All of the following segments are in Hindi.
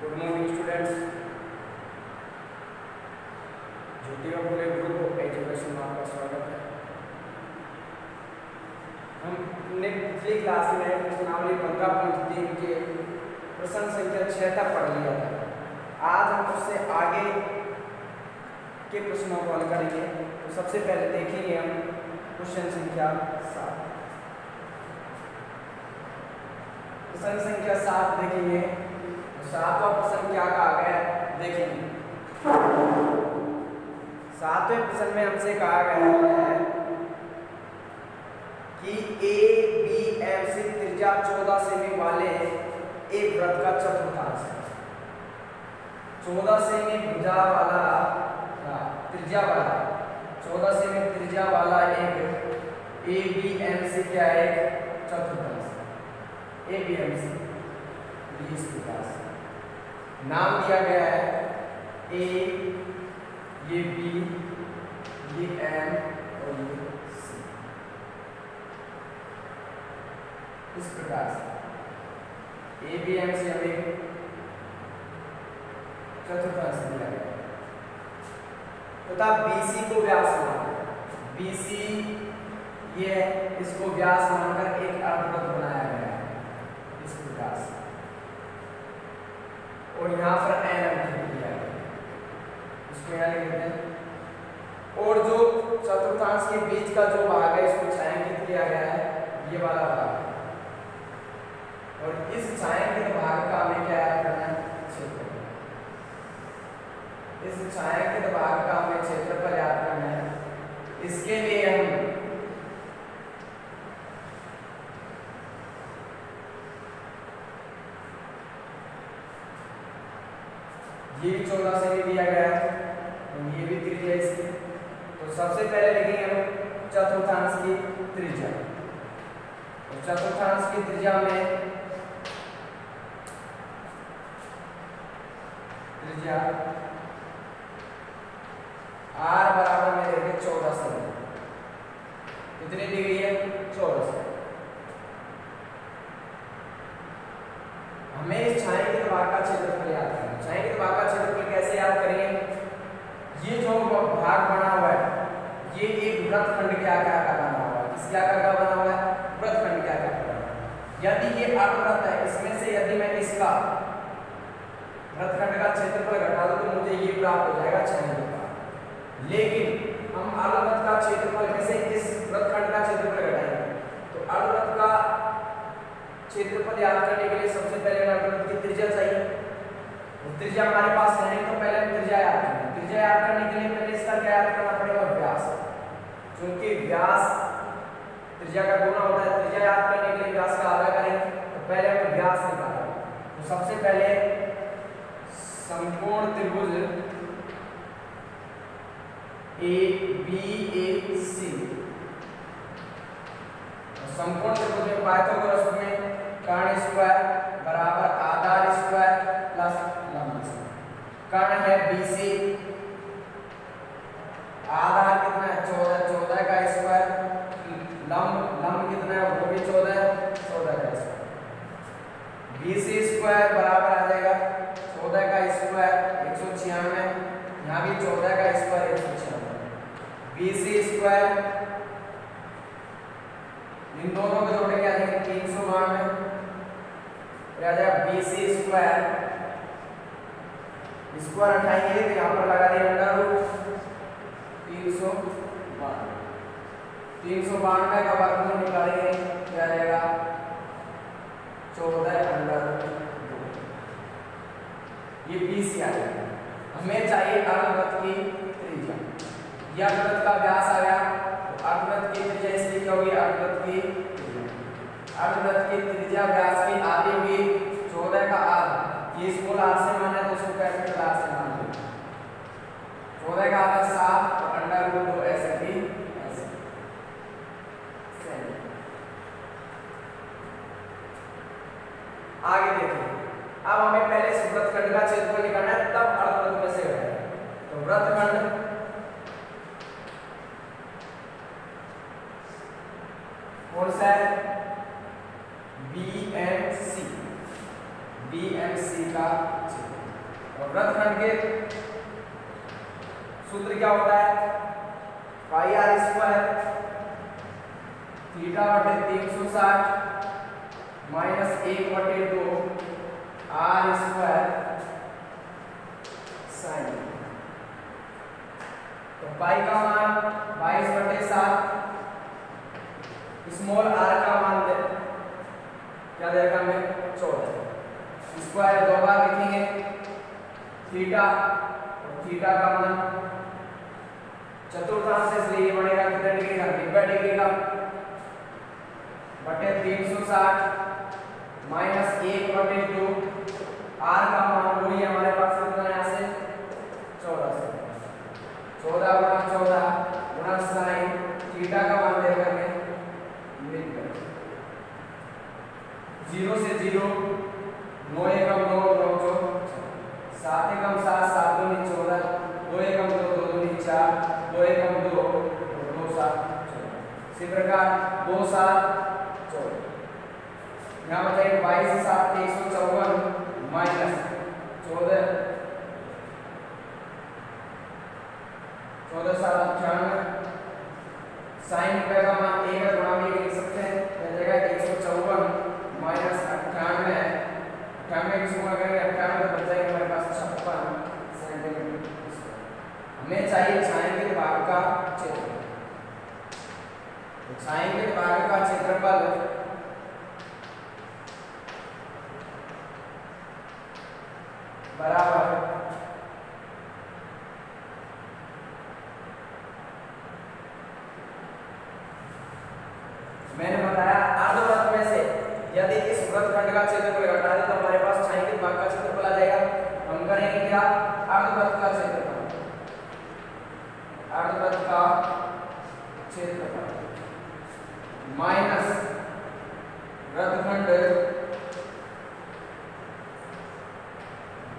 Good morning students. Jyotika Phule group education में आपका स्वागत है। हमने पिछली क्लास में प्रश्नावली 15.3 के प्रश्न संख्या 6 तक पढ़ लिया था। आज हम उससे आगे के प्रश्नों को हल करेंगे। तो सबसे पहले देखेंगे हम क्वेश्चन संख्या 7। प्रश्न संख्या 7 देखेंगे। सातवां प्रश्न क्या कहा गया है देखेंगे। सातवें प्रश्न में हमसे कहा गया है कि ABM से त्रिज्या 14 सेमी वाले एक वृत्त का चतुर्थांश है। 14 सेमी भुजा वाला त्रिज्या वाला 14 सेमी त्रिज्या वाला एक ABM से क्या है चतुर्थांश ABM से 20 प्रकार से नाम दिया गया है A, ये B, ये M और ये C। इस प्रकार से ABM से हमें चतुर्थांश दिया गया तथा BC को व्यास मानकर BC ये इसको व्यास मानकर एक अर्धवृत्त बनाया गया है इस प्रकार से। और यहाँ पर n अंकित किया है, इसको यहाँ लिख देते हैं। और जो चतुर्थांश के बीच का जो भाग है इसको छायांकित किया गया है, ये वाला भाग। और इस छायांकित भाग का हमें क्या याद करना है क्षेत्रफल। इस छायांकित भाग का हमें क्षेत्रफल याद करना है। इसके लिए हम ये भी 14 सेमी दिया गया है और ये भी त्रिज्या इसकी। तो सबसे पहले लिखेंगे हम चतुर्थांश की त्रिज्या। तो चतुर्थांश की त्रिज्या में त्रिज्या R बराबर में देखें 14 सेमी। कितनी दी गई है 14 सेमी। हमें इस छायांकित भाग का क्षेत्रफल याद करना है। छायांकित भाग का क्षेत्रफल कैसे याद करेंगे? ये जो भाग बना हुआ है ये एक वृत्तखंड के आकार का बना हुआ है। किसके आकार का बना हुआ है? वृत्तखंड के आकार का बना हुआ है। यदि ये अर्धवृत्त है, इसमें से यदि मैं इसका वृत्तखंड का क्षेत्रफल घटा दूं तो मुझे ये प्राप्त हो जाएगा छायांकित भाग। लेकिन हम अर्धवृत्त का क्षेत्रफल कैसे इस वृत्तखंड का क्षेत्रफल घटाएंगे? तो अर्धवृत्त का क्षेत्रफल याद करने के लिए सबसे पहले अर्धवृत्त की त्रिज्या चाहिए। तो त्रिज्या हमारे पास है नहीं, तो पहले हम त्रिज्या याद करेंगे। त्रिज्या याद करने के लिए पहले इसका क्या याद करना पड़ेगा? व्यास। क्योंकि व्यास त्रिज्या का गुना होता है। त्रिज्या याद करने के लिए व्यास का आधा करेंगे। तो पहले हम व्यास निकालेंगे। तो सबसे पहले समकोण त्रिभुज ABAC, समकोण त्रिभुज में पाइथागोरस में कर्ण स्क्वायर बराबर आधार स्क्वायर प्लस लंब स्क्वायर। कर्ण है BC, आधार कितना है 14 का स्क्वायर, लंब कितना है वो भी 14 का स्क्वायर। BC स्क्वायर बराबर आ जाएगा 14 का स्क्वायर 196, यहाँ भी 14 का स्क्वायर 196। BC स्क्वायर इन दोनों को जोड़ेंगे आ जाएगा 392। आ जाएगा BC स्क्वायर, स्क्वायर उठाएंगे तो यहाँ पर लगा दिया अंडर रूट 392 का वर्गमूल निकालेंगे क्या आ जाएगा 14 अंडर रूट 2। ये BC आ जाएगा। हमें चाहिए अर्धवृत्त की त्रिज्या। यह अर्धवृत्त का व्यास आ गया। तो अर्धवृत्त की त्रिज्या इसलिए क्या होगी? अर्धवृत्त की त्रिज्या व्यास की आधी भी 14 का आधा। ये स्मॉल r से माना तो इसको कैपिटल R से मान लो। 14 का आधा 7 और अंडर रूट 2 ऐसे भी ऐसे। आगे देखिए। अब हमें पहले इस वृत्तखंड का क्षेत्रफल निकालना है, तब अर्धवृत्त में से घटाएंगे। तो वृत्तखंड कौन सा है? BMC का क्षेत्रफल। और वृत्तखंड के सूत्र क्या होता है? पाई आर स्क्वायर थीटा बटे 360 माइनस 1/2 आर स्क्वायर साइन। तो पाई का मान 22/7, स्मॉल आर का मान दे क्या देगा हमें? 14। स्क्वायर दो बार लिखेंगे, थीटा और थीटा का मान चतुर्थांश से इसलिए बढ़ेगा कितने डिग्री का? 90 डिग्री का बटे 360 माइनस 1/2 आर का मान वही हमारे पास कितना है? यहाँ से 14 से 14 गुणा 14 गुणा साइन थीटा का मान देगा हमें 0 से 0 9 एकम 9 9 चौक 7 एकम 7 7 दूनी 14 2 एकम 2 2 दूनी 4 2 एकम 2 2 7 14। इसी प्रकार 2 7 14 यहाँ बताइए 22 7 154 माइनस 14 14 7 98 साइन रुपए का मान 1 गुणा में लिख सकते हैं, मिल जाएगा 154 माइनस 98 98 किसको करेंगे 98 बच जाएगा हमारे पास 56 सेंटीमीटर। हमें चाहिए छायांकित भाग का क्षेत्रफल। तो छायांकित भाग का क्षेत्रफल बराबर मैंने बताया अर्धवृत्त में से यदि इस वृत्तखंड का क्षेत्रफल घटा दें तो हमारे पास छायांकित भाग का क्षेत्रफल आ जाएगा। हम करेंगे क्या? अर्धवृत्त का क्षेत्रफल, अर्धवृत्त का क्षेत्रफल माइनस वृत्तखंड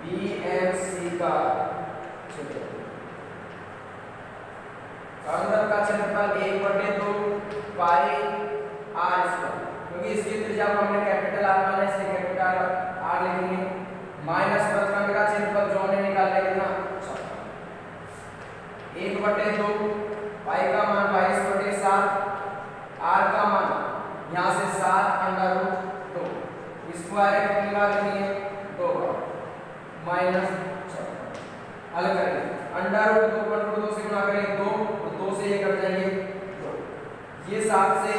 BMC का क्षेत्रफल। अर्धवृत्त का क्षेत्रफल 1/2 पाई आर स्क्वायर, क्योंकि इसकी त्रिज्या को हमने कैपिटल आर माना है इसलिए कैपिटल आर लिखेंगे, माइनस वृत्तखंड का क्षेत्रफल जो हमने निकाल लिया कितना? 1/2 पाई का मान 22/7 आर का मान यहाँ से 7√2 स्क्वायर कितनी बार लिखेंगे? 2 बार माइनस 6। हल करेंगे, √2 से गुणा करेंगे 2 और 2 से ये कट जाएंगे 2, ये 7 से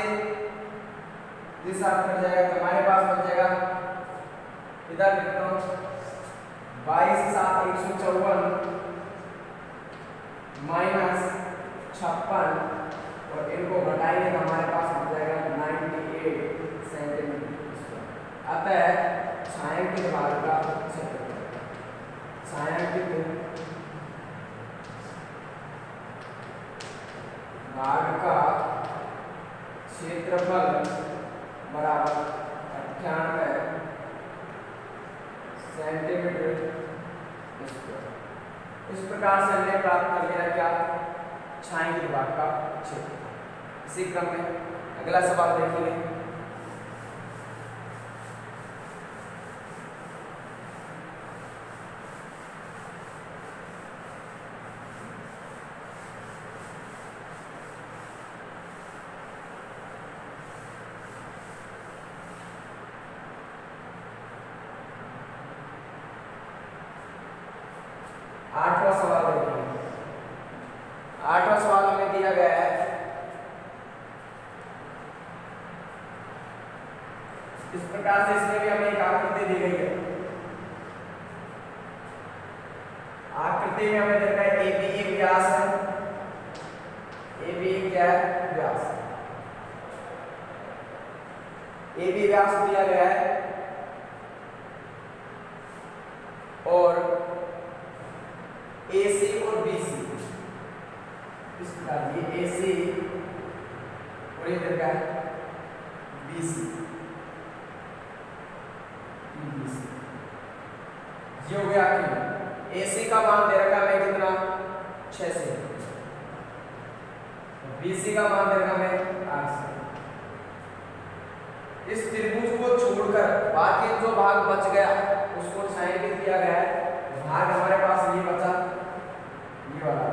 ये 7 कट जाएगा तो हमारे पास बच जाएगा इधर लिखता हूँ 22 7 154 माइनस 56 और इनको घटाएंगे तो हमारे पास बच जाएगा 98 सेंटीमीटर। अतः छायांकित भाग का क्षेत्रफल, छायांकित भाग का क्षेत्रफल बराबर 98 सेंटीमीटर स्क्वायर। इस प्रकार से हमने प्राप्त कर लिया क्या? छायांकित भाग का क्षेत्रफल। इसी क्रम में अगला सवाल देखेंगे। आठवां सवाल देखिए। आठवां सवाल हमें दिया गया है, इस प्रकार से इसमें भी हमें एक आकृति दी गई है। आकृति में हमें देखा है AB एक व्यास है, AB एक क्या है? व्यास। AB व्यास दिया गया है और AC और BC, इस प्रकार ये AC और ये देखा है BC, ये हो गया कि AC का मान दे रखा है कितना? 6 से, BC का मान दे रखा है 8 से। इस त्रिभुज को छोड़कर बाकी जो भाग बच गया उसको छायांकित किया गया है भाग हमारे पास ये बचा, ये वाला।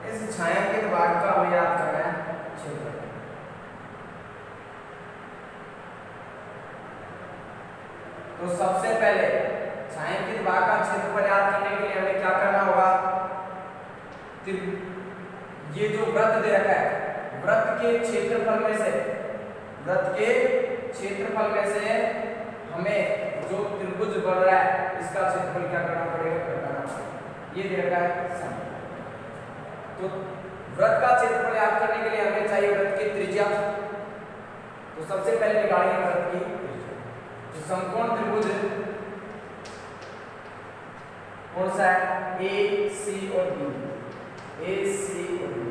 इस छायांकित भाग का हमें याद करना है क्षेत्रफल। तो सबसे पहले छायांकित भाग का क्षेत्रफल याद करने के लिए हमें क्या करना होगा? ये जो वृत्त दे रखा है, वृत्त के क्षेत्रफल में से हमें जो त्रिभुज बन रहा है इसका क्षेत्रफल क्या करना पड़ेगा? घटाना पड़ेगा। ये दे रखा है सम। तो वृत्त का क्षेत्रफल याद करने के लिए हमें चाहिए वृत्त की त्रिज्या। तो सबसे पहले निकालेंगे वृत्त की त्रिज्या। तो समकोण त्रिभुज कौन सा है? ए सी और बी, ए सी और बी।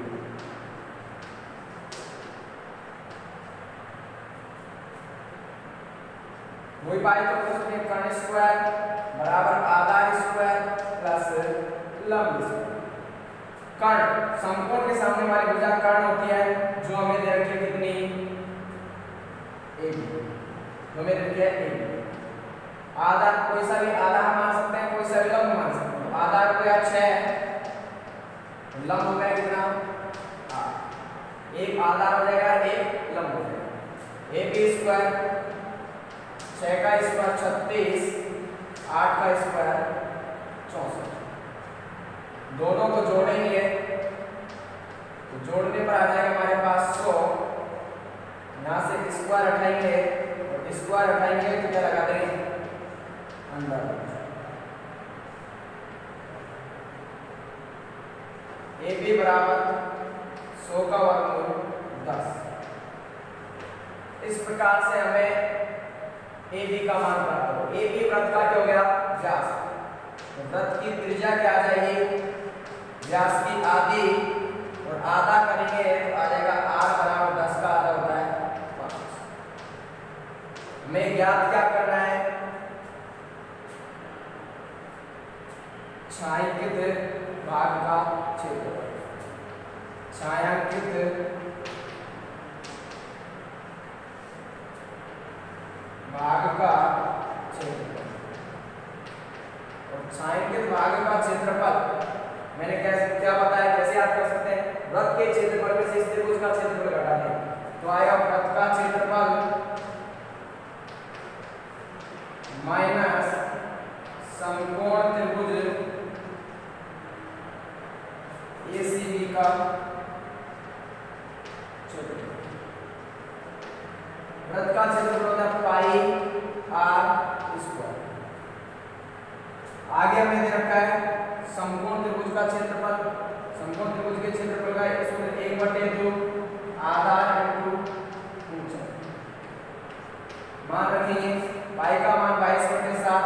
वही पाए तो उसमें कर्ण स्क्वायर बराबर आधार स्क्वायर प्लस लंब स्क्वायर। कर्ण समकोण के सामने वाली भुजा कर्ण होती है, जो हमें दे रखी है कितनी? AB, जो हमें दे रखी है AB। आधार कोई सा भी आधार मान सकते हैं, कोई सा भी लंब मान सकते हैं। तो आधार हो गया 6, लंब हो गया कितना? 8। एक आधार हो जाएगा, एक लंब हो जाएगा। AB स्क्वायर 6 का स्क्वायर 36, 8 का स्क्वायर 64। दोनों को जोड़ेंगे तो जोड़ने पर आ जाएगा हमारे पास 100। यहाँ से स्क्वायर हटाएंगे और स्क्वायर हटाएंगे तो क्या लगा देंगे? अंडर। AB बराबर 100 का वर्गमूल 10। इस प्रकार से हमें AB का मान प्राप्त हो। AB वृत्त का क्या हो गया? व्यास। वृत्त की त्रिज्या क्या आ जाएगी? व्यास की आधी, और आधा करेंगे तो आ जाएगा r बराबर 10 का आधा होता है 5। हमें ज्ञात क्या करना है? छायांकित भाग का क्षेत्रफल। छायांकित भाग का क्षेत्रफल। और छायांकित भाग का क्षेत्रफल मैंने क्या बताया, कैसे याद कर सकते हैं? वृत्त के क्षेत्रफल में से इस त्रिभुज का क्षेत्रफल घटा दें तो आएगा वृत्त का क्षेत्रफल माइनस समकोण त्रिभुज ACB का क्षेत्रफल। वृत्त का क्षेत्रफल होता है पाई r स्क्वायर। आगे हमें दे रखा है समकोण त्रिभुज का क्षेत्रफल। समकोण त्रिभुज के क्षेत्रफल का सूत्र 1/2 आधार इंटू ऊंचाई। मान रखेंगे पाई का मान 22/7,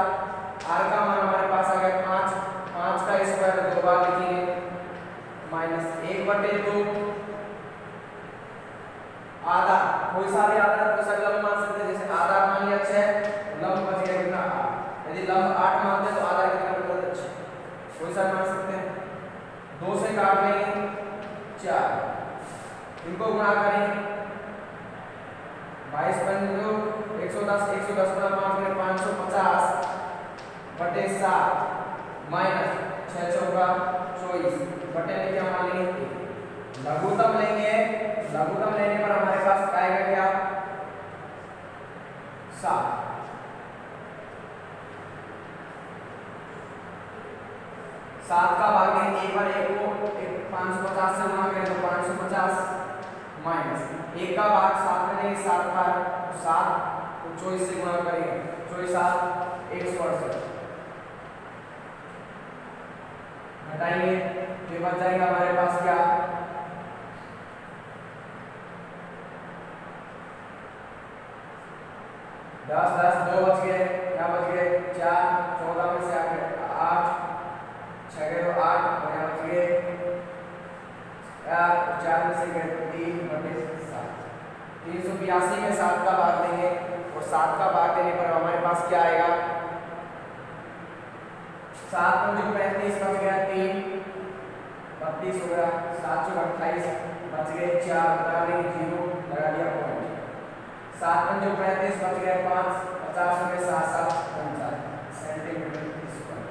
r का मान हमारे पास आ गया 5, 5 का स्क्वायर 2 बार लिखेंगे माइनस 1/2 आधा। कोई सा भी आधार कोई सा लंब मान सकते हैं। जैसे आधार मान लिया 6, लंब बच गया कितना? 8। यदि लंब 8 मानते हैं तो आधार कितना बचता है? 6। कोई सा मान सकते हैं। 2 से काट लेंगे 4, इनको गुणा करें 22 पंजो 110, 110 गुणा 5 में 550/7 माइनस 6 चौका 24 बटे में क्या मान लेंगे? लघुत्तम लेंगे। लघुत्तम लेने पर हमारे पास आएगा क्या? 7। 7 का भाग देंगे एक बार 1 को 550 से गुणा करें तो 550 माइनस 1 का भाग 7 में देंगे 7 बार 7 तो 24 से गुणा करेंगे 24 7 168 घटाएंगे तो बच जाएगा हमारे पास क्या? 10 10 2 बच गए, क्या बच गए 4, 14 में से आ गए 8, 6 गए तो 8 और यहाँ बच गए 4 में से गए 3 बटे 7। 382 में 7 का भाग देंगे और 7 का भाग देने पर हमारे पास क्या आएगा, 7 पंजे 35 बच गया 3 32 हो गया, 7 चौक 28 बच गए 4 बता देंगे 0 लगा दिया पॉइंट, 7 पंजे 35 बच गए 5 50 हो गए 7 7 49 सेंटीमीटर स्क्वायर।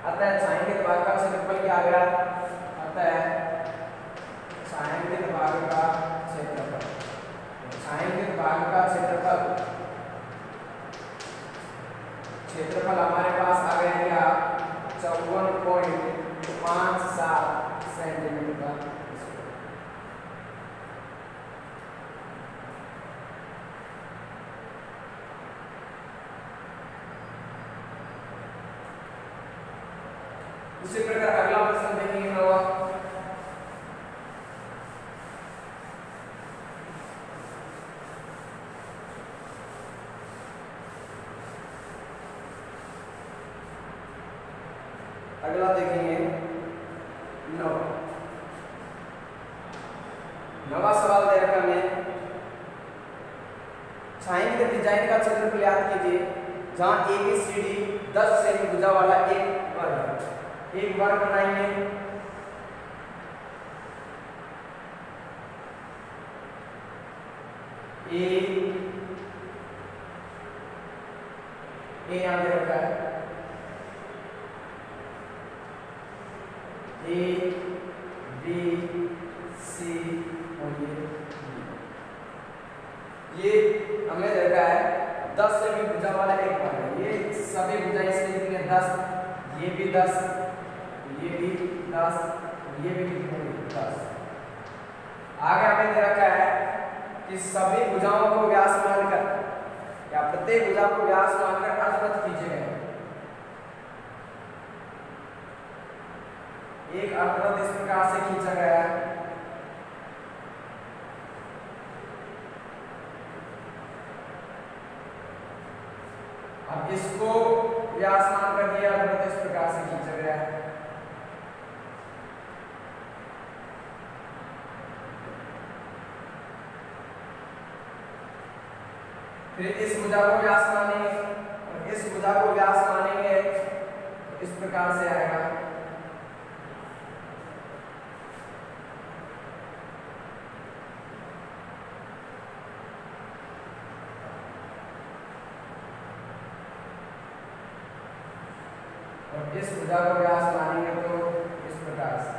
अतः छायांकित भाग का क्षेत्रफल क्या आ गया, अतः छायांकित भाग का क्षेत्रफल, छायांकित भाग का क्षेत्रफल हमारे पास आ गया क्या 54.57 सेंटीमीटर स्क्वायर। उसी प्रकार अगला प्रश्न देखेंगे नवा, अगला देखेंगे नवा सवाल दे रखा है, छायांकित डिजाइन का क्षेत्रफल याद कीजिए जहां ABCD 10 सेमी भुजा वाला एक वर्ग बनाएंगे, ए यहां दे रखा है A B C और ये हमें दे रखा है 10 सेमी भुजा वाला एक वर्ग है, ये सभी भुजाएं इसके कितने 10, ये भी 10, ये भी 10, ये भी कितने 10। आगे हमें दे रखा है कि सभी भुजाओं को व्यास मानकर या प्रत्येक भुजा को व्यास मानकर अर्धवृत्त खींचे गए। एक अर्धवृत्त इस प्रकार से खींचा गया है, अब इसको व्यास मानकर ये अर्धवृत्त इस प्रकार से खींचा गया है। फिर इस भुजा को व्यास मानेंगे और इस भुजा को व्यास मानेंगे तो इस प्रकार से आएगा, और इस भुजा को व्यास मानेंगे तो इस प्रकार से,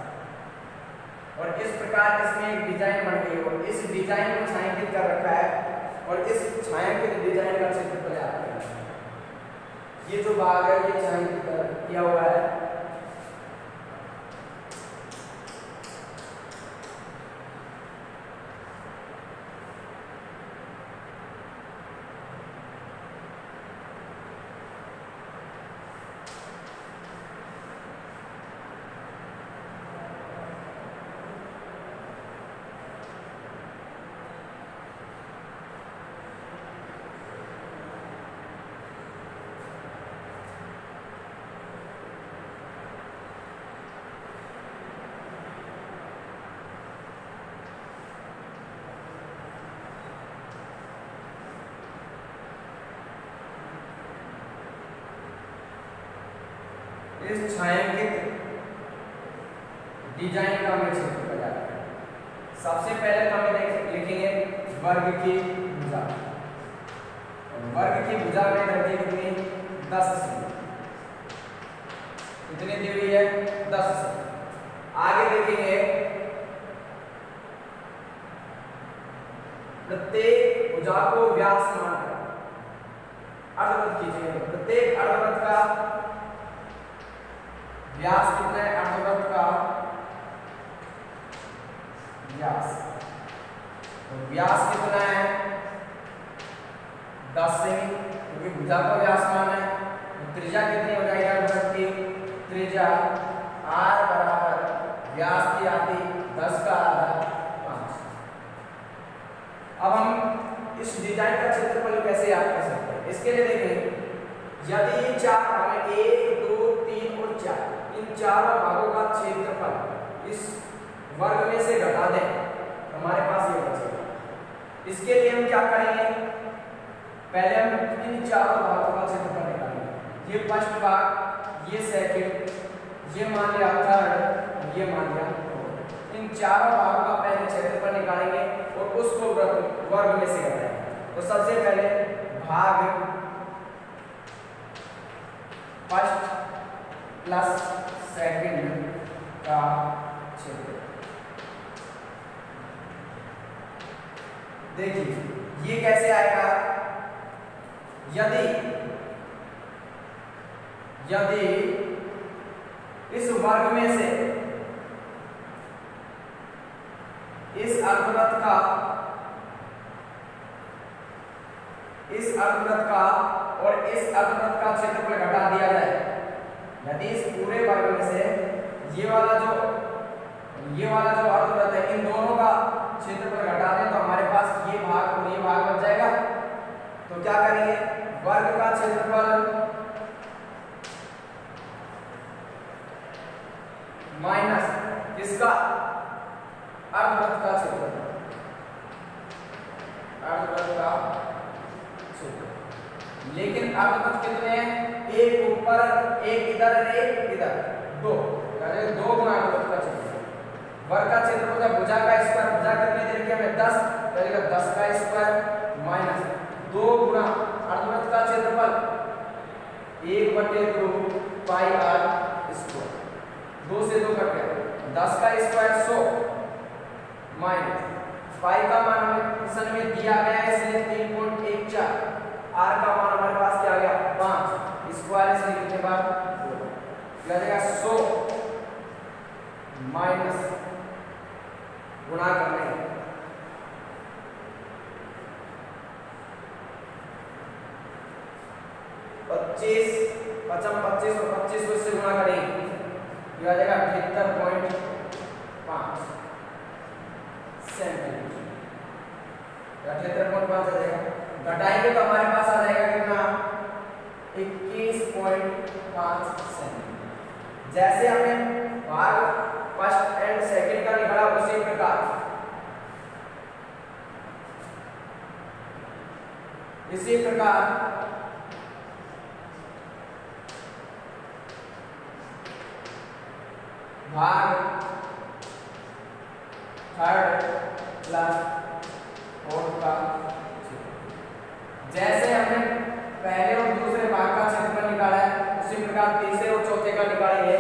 और इस प्रकार इसमें एक डिजाइन बन गई और इस डिजाइन को छायांकित कर रखा है और इस छायांकित डिजाइन का क्षेत्रफल याद करना है। ये जो भाग है ये छायांकित किया हुआ है, इस छायांकित डिजाइन का हमें क्षेत्रफल याद करना है। सबसे पहले तो हमें लिखेंगे वर्ग की भुजा, वर्ग की भुजा में रखी कितनी 10 सेमी, कितनी दी हुई है 10 सेमी। आगे देखेंगे प्रत्येक भुजा को व्यास मानकर अर्धवृत्त खींचेंगे, तो प्रत्येक अर्धवृत्त का व्यास कितना है, अर्धवृत्त का व्यास, तो व्यास कितना है 10 सेमी, क्योंकि भुजा को व्यास माना है। तो त्रिज्या कितनी हो जाएगी अर्धवृत्त की, त्रिज्या r बराबर व्यास की आधी 10 का आधा 5। अब हम इस डिजाइन का क्षेत्रफल कैसे याद कर सकते हैं? इसके लिए देखें, यदि ये चार भाग 1 2 3 और 4 इन चारों भागों का क्षेत्रफल इस वर्ग में से घटा दें तो हमारे पास ये बचेगा। इसके लिए हम क्या करेंगे, पहले हम इन चारों भागों का क्षेत्रफल निकालेंगे। ये फर्स्ट भाग, ये सेकंड, ये मान लिया थर्ड, ये मान लिया फोर्थ। इन चारों भागों का पहले क्षेत्रफल निकालेंगे और उसको वर्ग में से घटाएंगे। तो सबसे पहले भाग फर्स्ट प्लस सेकंड का क्षेत्रफल। देखिए ये कैसे आएगा, यदि इस वर्ग में से इस अर्धवृत्त का और इस अर्धवृत्त का क्षेत्रफल घटा दिया जाए, यदि इस पूरे वर्ग में से ये वाला जो अर्धवृत्त है इन दोनों का क्षेत्रफल घटा दें तो हमारे पास ये भाग और ये भाग बच जाएगा। तो क्या करेंगे, वर्ग का क्षेत्रफल माइनस इसका अर्धवृत्त का क्षेत्रफल, लेकिन अर्धवृत्त कितने हैं, एक ऊपर एक इधर एक इधर, दो गुना अर्धवृत्त का क्षेत्रफल। वर्ग का क्षेत्रफल का भुजा का स्क्वायर, भुजा कितनी दे रखी है हमें 10, करेगा 10 का स्क्वायर माइनस 2 गुना अर्धवृत्त का क्षेत्रफल 1/2 पाई r स्क्वायर, 2 से 2 कट गया, 10 का स्क्वायर 100 माइनस पाई का मान हमें क्वेश्चन में दिया गया है इसलिए 3.14, r का मान हमारे पास क्या आ गया 5, स्क्वायर इसलिए कितने बार 2, क्या जाएगा 100 माइनस गुणा करने 25 25 और 25 को इससे गुणा करेंगे, ये आ जाएगा 78.5 सेंटीमीटर, 78.5 आ जाएगा। घटाएंगे तो हमारे पास आ जाएगा कितना 21.5 सेंटीमीटर। जैसे हमने भाग फर्स्ट एंड सेकंड का निकाला उसी प्रकार इसी प्रकार भाग थर्ड प्लस फोर्थ का, जैसे हमने पहले और दूसरे भाग का क्षेत्रफल निकाला है उसी प्रकार तीसरे और चौथे का निकालेंगे।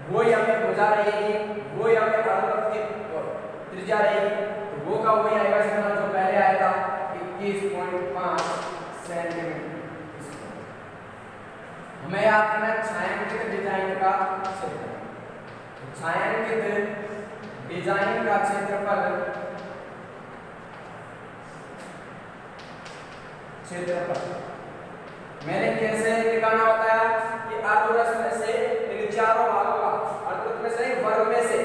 वो हमें भुजा रहेगी, वो हमें अर्धवृत्त की त्रिज्या रहेगी, तो वो का वही आएगा जो पहले आया था 21.5 सेंटीमीटर। हमें याद करना है छायांकित डिजाइन का क्षेत्रफल। छायांकित डिजाइन का क्षेत्रफल मैंने कैसे निकालना होता है कि अर्धवृत्त में से इन चारों भागों का, अर्धवृत्त में से वर्ग में से,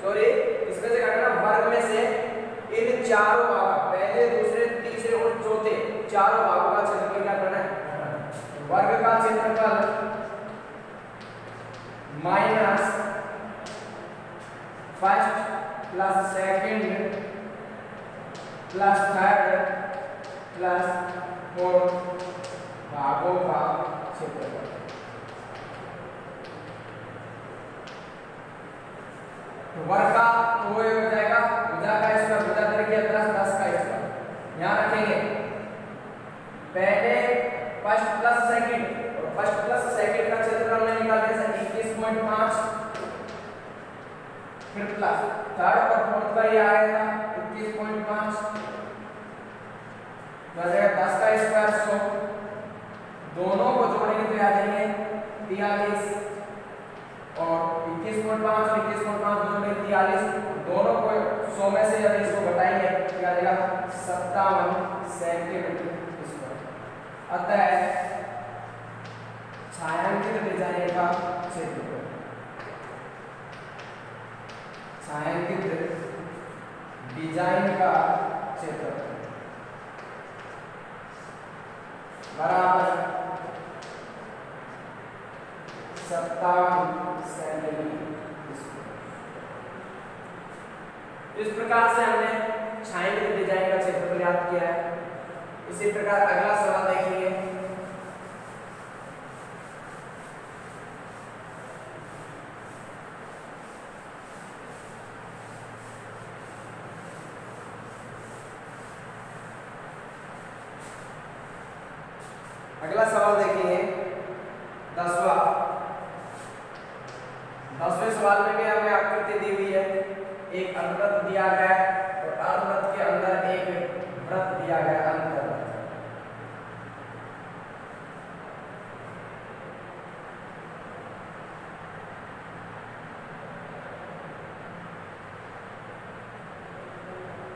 सॉरी इसमें से क्या करना, वर्ग में से इन चारों भागों, पहले दूसरे तीसरे और चौथे चारों भागों का क्षेत्रफल क्या करना है, वर्ग का क्षेत्रफल minus first plus second plus third plus fourth भागों का क्षेत्रफल। तो वर्ग का तो हो जाएगा भुजा का स्क्वायर, भुजा तरीके प्लस 10 का स्क्वायर। यहाँ रखेंगे पहले फर्स्ट प्लस सेकंड, और फर्स्ट प्लस सेकंड का क्षेत्रफल हमने निकाल दिया 21.5, फिर प्लस थर्ड और फोर्थ का ये आया था 21.5, 10 का स्क्वायर 100, दोनों को जोड़ेंगे तो आ जाएंगे 43 और 21.5 और 21.5 जोड़ेंगे 43, दोनों को 100 में से यदि इसको घटाएंगे क्या आ जाएगा 57 सेंटीमीटर स्क्वायर। अतः छायांकित डिजाइन का क्षेत्रफल, छायांकित डिजाइन का क्षेत्रफल 57 सेंटीमीटर। इस प्रकार से हमने छायांकित डिजाइन का क्षेत्रफल ज्ञात किया है। इसी प्रकार अगला सवाल देखेंगे। अगला सवाल देखेंगे 10वां। 10वें सवाल में भी हमें आकृति दी हुई है। एक अर्धवृत्त दिया गया है और अर्धवृत्त के अंदर एक वृत्त दिया गया है, अंतर्वृत्त।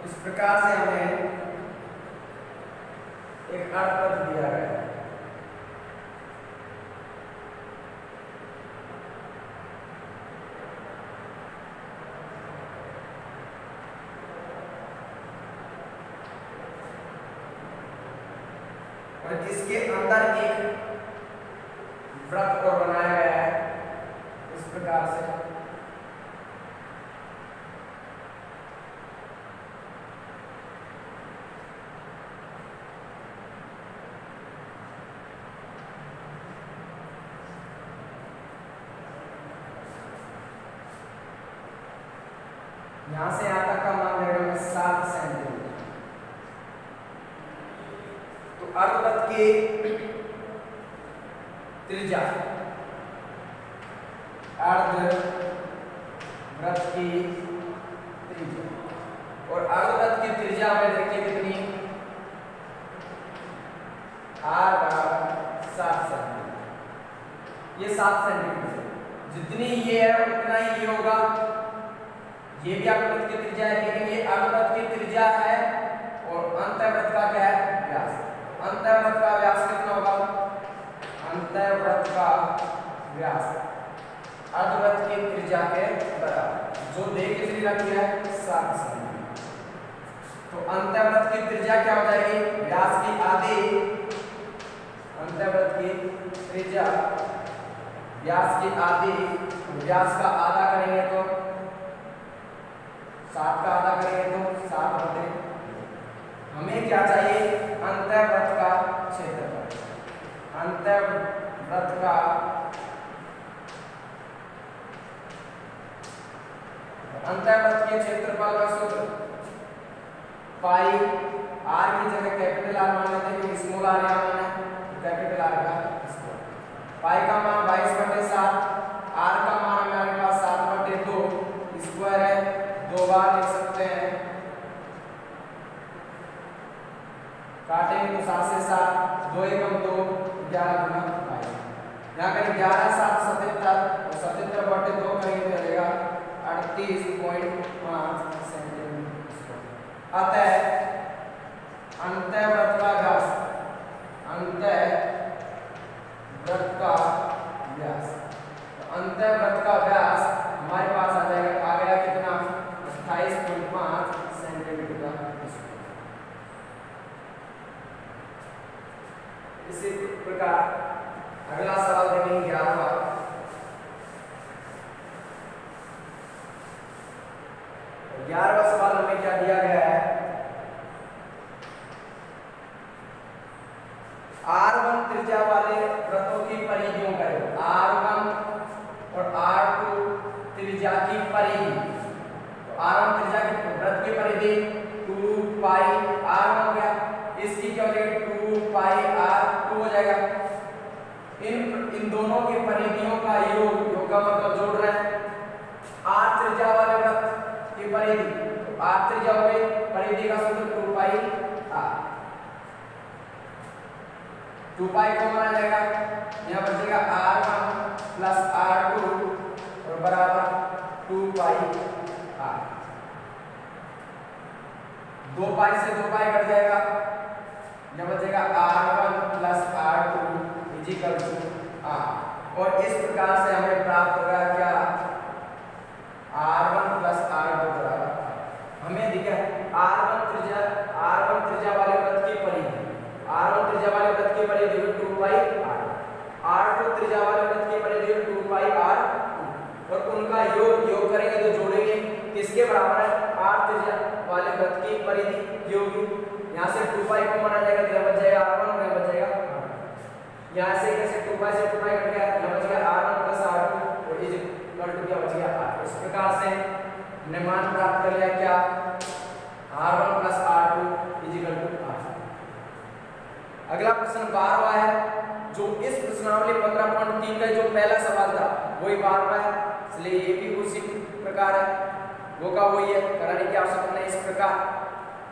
इस प्रकार से हमें एक अर्धवृत्त दिया गया है। और इसके अंदर एक वृत्त और बनाया गया है इस प्रकार से। यहां से यहां तक का मान रहेगा 7 सेंटीमीटर। तो अर्धवृत्त की त्रिज्या, अर्धवृत्त की त्रिज्या और अर्धवृत्त की त्रिज्या में देखिए कितनी, r बराबर 7 सेंटीमीटर। ये 7 सेंटीमीटर, जितनी ये है उतना ही ये होगा। ये भी अर्धवृत्त की त्रिज्या है, लेकिन ये अर्धवृत्त की त्रिज्या है और अंतःवृत्त का क्या है, व्यास। अंतःवृत्त का व्यास कितना होगा, अंतःवृत्त का व्यास अर्धवृत्त की त्रिज्या के बराबर, जो दे कितनी रखी है, 7 सेंटीमीटर। तो अंतःवृत्त की त्रिज्या क्या हो जाएगी, व्यास की आधी, अंतःवृत्त की त्रिज्या व्यास की आधी, व्यास का आधा करेंगे तो 7 का आधा करेंगे तो 7 होते। हमें क्या चाहिए, अंतःवृत्त का क्षेत्रफल। अंतःवृत्त का अंतःवृत्त के क्षेत्रफल का सूत्र पाई, r की जगह कैपिटल R मान लेते हैं क्योंकि स्मॉल r यहां माना है, कैपिटल R का स्क्वायर। पाई का मान 22/7, r का मान हमारे पास 7/2 स्क्वायर है, 2 बार लिख सकते हैं। काटेंगे तो 7 से 7, 2 एकम 2, 11 गुना पाई। यहाँ करें 11 7 77 और 77/2 करेंगे तो मिलेगा 38.5 सेंटीमीटर। अतः अंतःवृत्त का व्यास, अंतःवृत्त का व्यास, अंतःवृत्त का व्यास हमारे पास आ जाएगा, आ गया कितना, 28.5 सेंटीमीटर का। इसी प्रकार अगला सवाल देखेंगे 11वां। 11वां सवाल हमें क्या दिया गया है, R1 त्रिज्या वाले वृत्तों की परिधियों का योग, R1 और R2 त्रिज्या की परिधि। तो R1 त्रिज्या की वृत्त की परिधि 2 पाई R1 हो गया, इसकी क्या हो जाएगी 2 पाई R2 हो जाएगा। इन दोनों की परिधियों का योग का मतलब जोड़ रहे हैं। R त्रिज्या वाले वृत्त की परिधि, तो R त्रिज्या हो गई, परिधि का सूत्र 2 पाई R। 2 पाई को माना जाएगा, यहाँ बचेगा R1 प्लस R2 और बराबर 2 पाई R। 2 पाई से 2 पाई कट जाएगा, यहाँ बचेगा R1 plus R2 equal to R। और इस प्रकार से हमें प्राप्त होगा क्या, R1 प्लस R2 बराबर। हमें दिखा R1 त्रिज्या वाले वृत्त की परिधि, R1 त्रिज्या वाले वृत्त की परिधि 2 पाई R, R2 त्रिज्या वाले वृत्त की परिधि 2 पाई योग करेंगे तो जोड़ेंगे किसके बराबर है, r त्रिज्या वाले वृत्त की परिधि योग। यहाँ से 2 पाई को माना जाएगा तो यह बच जाएगा r1 और यह बच जाएगा r2। यहाँ से कैसे 2 पाई से 2 पाई कट गया, यह बच गया r1 प्लस r2 और इज इक्वल टू क्या बच गया r। इस प्रकार से हमने मान प्राप्त कर लिया क्या, r1 plus r2 is equal to r। अगला प्रश्न 12वां है, जो इस प्रश्नावली 15.3 का जो पहला सवाल था वही 12वां है, इसलिए ये भी उसी प्रकार है, वो का वही है, कराने की आवश्यकता नहीं। इस प्रकार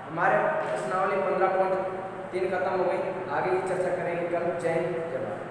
हमारे प्रश्नावली 15.3 खत्म हो गई। आगे की चर्चा करेंगे कल। जय हिंद, जय भारत।